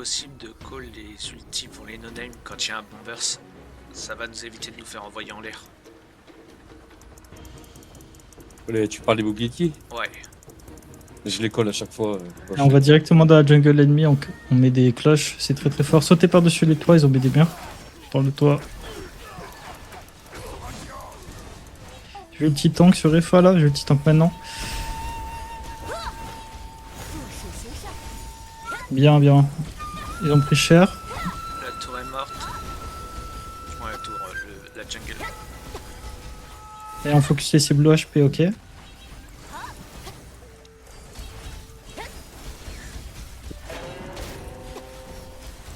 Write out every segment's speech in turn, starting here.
Possible de call les ultis pour les no-name quand il y a un bombers. Ça va nous éviter de nous faire envoyer en l'air. Tu parles des Bugatti? Ouais. Je les colle à chaque fois. Et on va directement dans la jungle ennemie, on met des cloches, c'est très très fort. Sautez par-dessus les toits, ils ont mis des biens. Dans le toit. J'ai le petit tank sur Refa là, j'ai le petit tank maintenant. Bien, bien. Ils ont pris cher. La tour est morte. Ouais, la tour, la jungle. Et on focus les blue HP, ok.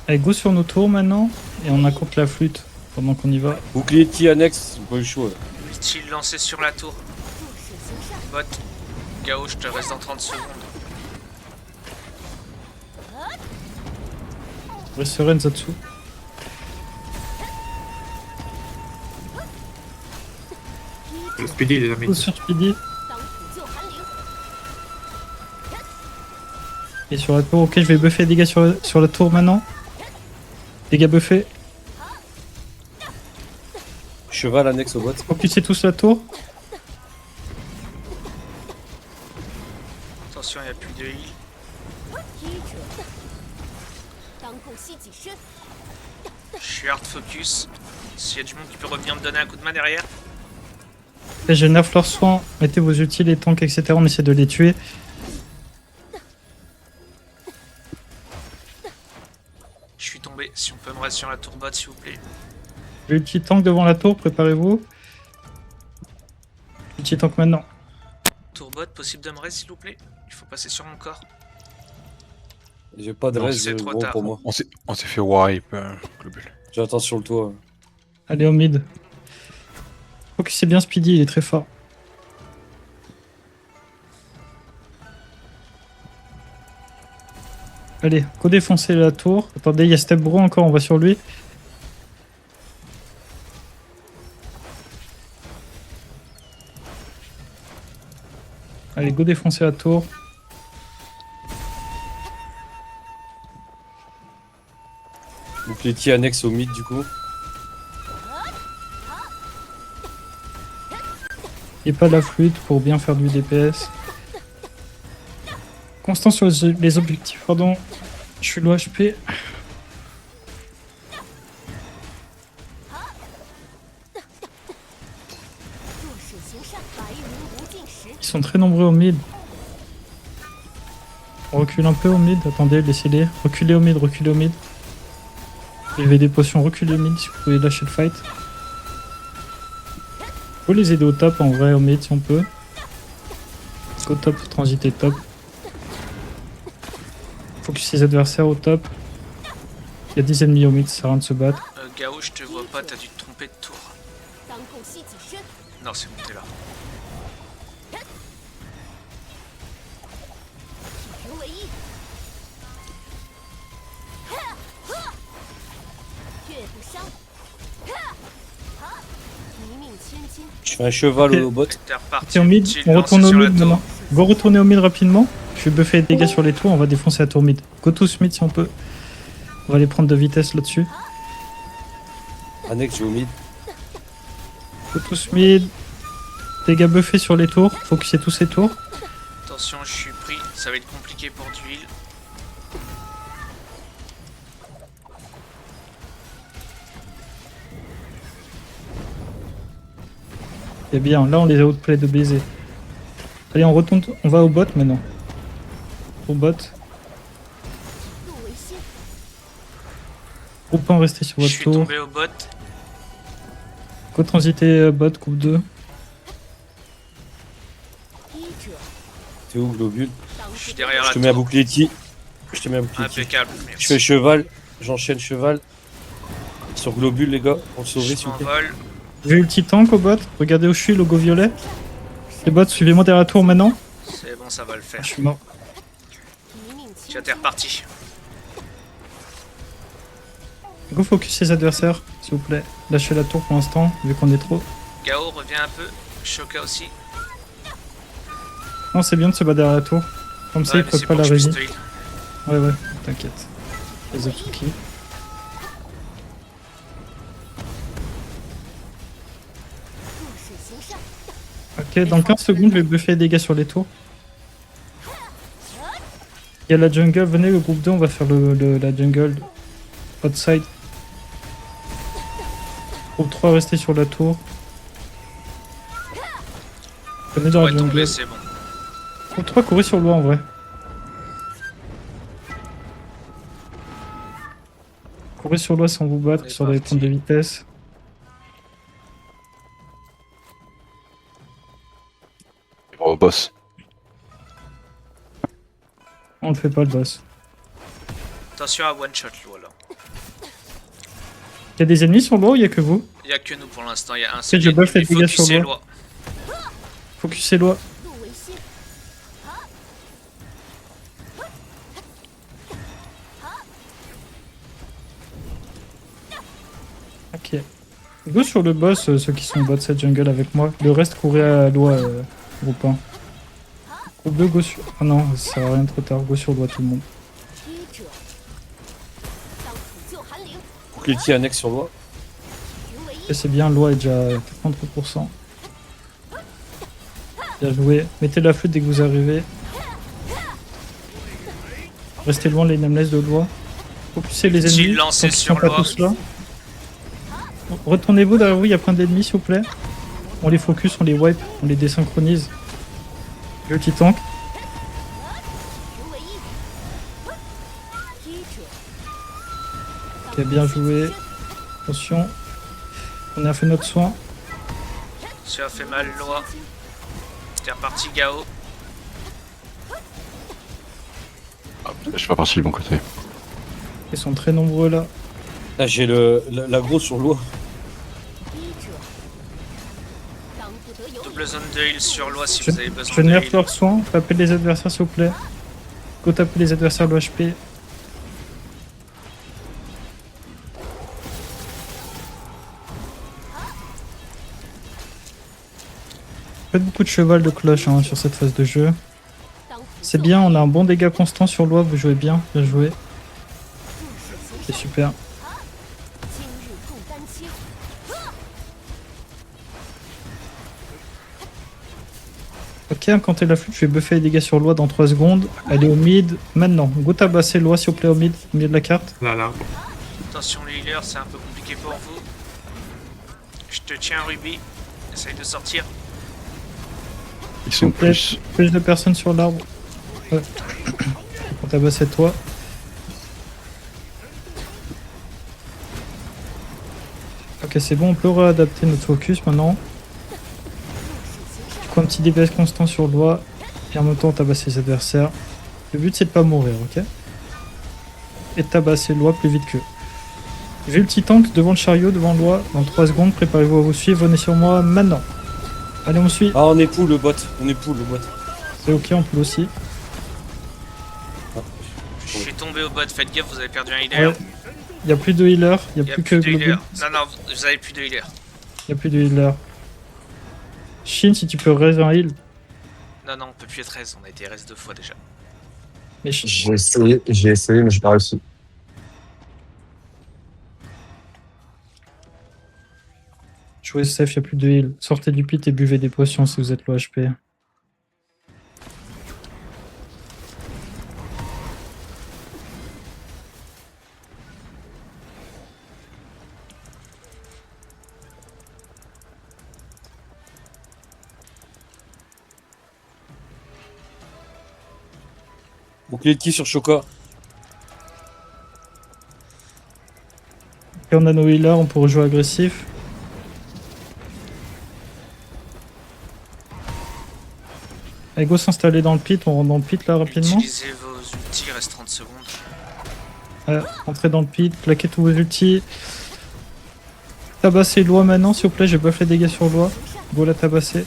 Allez, go sur nos tours maintenant. Et on accompte la flûte pendant qu'on y va. Bouclier annexe, pas le choix. Utile lancé sur la tour. Bot. Gao, je te reste dans 30 secondes. Reste sereine, Zatsu. Le Speedy les a mis. Go sur Speedy. Et sur la tour, ok, je vais buffer des dégâts sur la tour maintenant. Dégâts buffés. Cheval annexe au bot. Focusez tous la tour. Attention, il n'y a plus de heal. Je suis hard focus. S'il y a du monde qui peut revenir me donner un coup de main derrière. Et je nerf leurs soins. Mettez vos utiles, les tanks, etc. On essaie de les tuer. Je suis tombé. Si on peut me rester sur la tour bot, s'il vous plaît. J'ai le petit tank devant la tour, préparez-vous. Le petit tank maintenant. Tour bot, possible de me rester, s'il vous plaît. Il faut passer sur mon corps. J'ai pas de Non, reste c'est trop bon tard. pour moi. On s'est fait wipe, Globule. J'attends sur le toit. Allez, au mid. Focusez bien Speedy, il est très fort. Allez, go défoncer la tour. Attendez, il y a Step Bro encore, on va sur lui. Allez, go défoncer la tour. Bouclier annexe au mid du coup. Et pas la flûte pour bien faire du DPS. Constant sur les objectifs, pardon. Je suis low HP. Ils sont très nombreux au mid. On recule un peu au mid. Attendez, laissez-les. Reculez au mid, reculez au mid. Il y avait des potions, reculez au mid si vous pouvez lâcher le fight. Faut les aider au top en vrai, au mid si on peut. Au top, transiter top. Focus les adversaires au top. Il y a 10 ennemis au mid, ça sert à rien de se battre. Gao, je te vois pas, t'as dû te tromper de tour. Non, c'est bon, t'es là. Je fais un cheval Ok. au bot. T'es reparti. C'est au mid, Utile on lancé retourne au sur la mid tour. maintenant. Go retourner au mid rapidement. Je vais buffer les dégâts sur les tours, on va défoncer la tour mid. Go tous mid si on peut. On va les prendre de vitesse là-dessus. Annexe, j'ai au mid. Go tous mid. Dégâts buffés sur les tours, focuser tous ces tours. Attention, je suis pris. Ça va être compliqué pour du heal. C'est bien, là on les a outplay de baiser. Allez, on retourne, on va au bot maintenant. Au bot. Groupe 1, restez sur Je votre suis tour. tombé au bot. Go transiter bot, groupe 2. T'es où, Globule? Je suis derrière Je la te mets un tour. bouclier qui. Je te mets un bouclier qui. Impeccable. Je Merci. fais cheval. J'enchaîne cheval. Sur Globule, les gars. Pour le sauver, Je s'il vous plaît. m'envole. J'ai eu le petit tank au bot. Regardez où je suis, logo violet. Les bots, suivez-moi derrière la tour maintenant. C'est bon, ça va le Ah, faire. je suis mort. Tiens, t'es reparti. Go focus les adversaires, s'il vous plaît. Lâchez la tour pour l'instant, vu qu'on est trop. Gao, reviens un peu. Shoka aussi. Non, c'est bien de se battre derrière la tour. Comme ça, Ouais, ils mais peuvent c'est pas pour la que je puisse régie. te heal. Ouais, ouais, t'inquiète. Les Otsuki. Ok, dans 15 secondes, je vais buffer les dégâts sur les tours. Il y a la jungle, venez le groupe 2, on va faire la jungle outside. Groupe 3, restez sur la tour. Venez dans On la va jungle. tomber, c'est bon. Groupe 3, courez sur le en vrai. Courez sur l'eau sans vous battre, On est sur les parti. points de vitesse. Au boss. On ne fait pas le boss. Attention à one shot l'eau là. Il y a des ennemis sur l'eau ou il y a que vous? Il y a que nous pour l'instant, il y a un Ok, je buff les il dégâts faut sur qu'il l'eau. loi. Focusez l'eau. Ok. Go sur le boss, ceux qui sont bas de cette jungle avec moi. Le reste, courez à l'eau, groupe 1. Groupe 2, go sur... Ah non, ça sert à rien trop tard. Go sur l'eau tout le monde. Bouclier annexe sur loi. Et c'est bien, l'eau est déjà à 33%. Bien joué. Mettez la flûte dès que vous arrivez. Restez loin les nameless de loi. Focusez les J'ai ennemis. lancé tant qu'ils sur sont pas loi. tous là. Retournez-vous derrière vous, il y a plein d'ennemis s'il vous plaît. On les focus, on les wipe, on les désynchronise. Le petit tank. Ok, bien joué. Attention. On a fait notre soin. Ça a fait mal loi. T'es reparti Gao. Je suis pas parti du bon côté. Ils sont très nombreux là. Là, j'ai l'agro sur loi. Double zone de heal sur loi si Je, vous avez besoin je de nerf heal. leur soin. Tapez les adversaires s'il vous plaît. Go taper les adversaires de HP. Faites beaucoup de cheval de cloche hein, sur cette phase de jeu. C'est bien, on a un bon dégât constant sur loi, vous jouez bien joué. C'est super. Ok, quand la flûte, je vais buffer les dégâts sur loi dans 3 secondes. Elle est au mid maintenant. Go tabasser loi s'il vous plaît au milieu de la carte. Là, là. Attention les healers, c'est un peu compliqué pour vous. Je te tiens Ruby. Essaye de sortir. Ils sont plus. Plus de personnes sur l'arbre. Ouais. On tabasser toi. Ok, c'est bon, on peut réadapter notre focus maintenant. Du coup, un petit DPS constant sur loi. Et en même temps, tabasser les adversaires. Le but, c'est de pas mourir, ok? Et de tabasser loi plus vite qu'eux. J'ai le petit tank devant le chariot, devant loi. Dans 3 secondes, préparez-vous à vous suivre. Venez sur moi maintenant. Allez, on suit. Ah, on est pool le bot. On est pool le bot. C'est ok, on peut aussi. Je suis tombé au bot, faites gaffe, vous avez perdu un healer. Ouais. Il n'y a plus de healer. Il Il n'y y a a plus plus que de healer. Globule. Non, non, vous avez plus de healer. Il n'y a plus de healer. Shin, si tu peux raise un heal. Non, non, on peut plus être 13, on a été reste 2 fois déjà. Mais J'ai essayé, mais j'ai pas réussi. jouez safe, il n'y a plus de heal. Sortez du pit et buvez des potions si vous êtes low HP. Bouclier de qui sur Choca? Et on a nos healers, on peut rejouer agressif. Allez, go s'installer dans le pit, on rentre dans le pit là rapidement. Utilisez vos ultis, il reste 30 secondes. Entrez dans le pit, plaquez tous vos ultis. Tabassez loi maintenant, s'il vous plaît, j'ai buff les dégâts sur loi. Go la tabasser.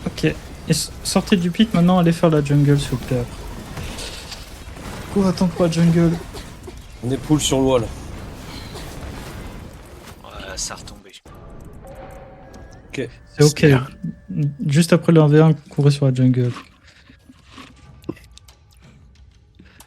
Ok, et sortez du pit maintenant, allez faire la jungle s'il vous plaît après. Go, attends pas jungle. On est pool sur loi là. ça a retombé. C'est ok. Juste après le 1v1, courez sur la jungle.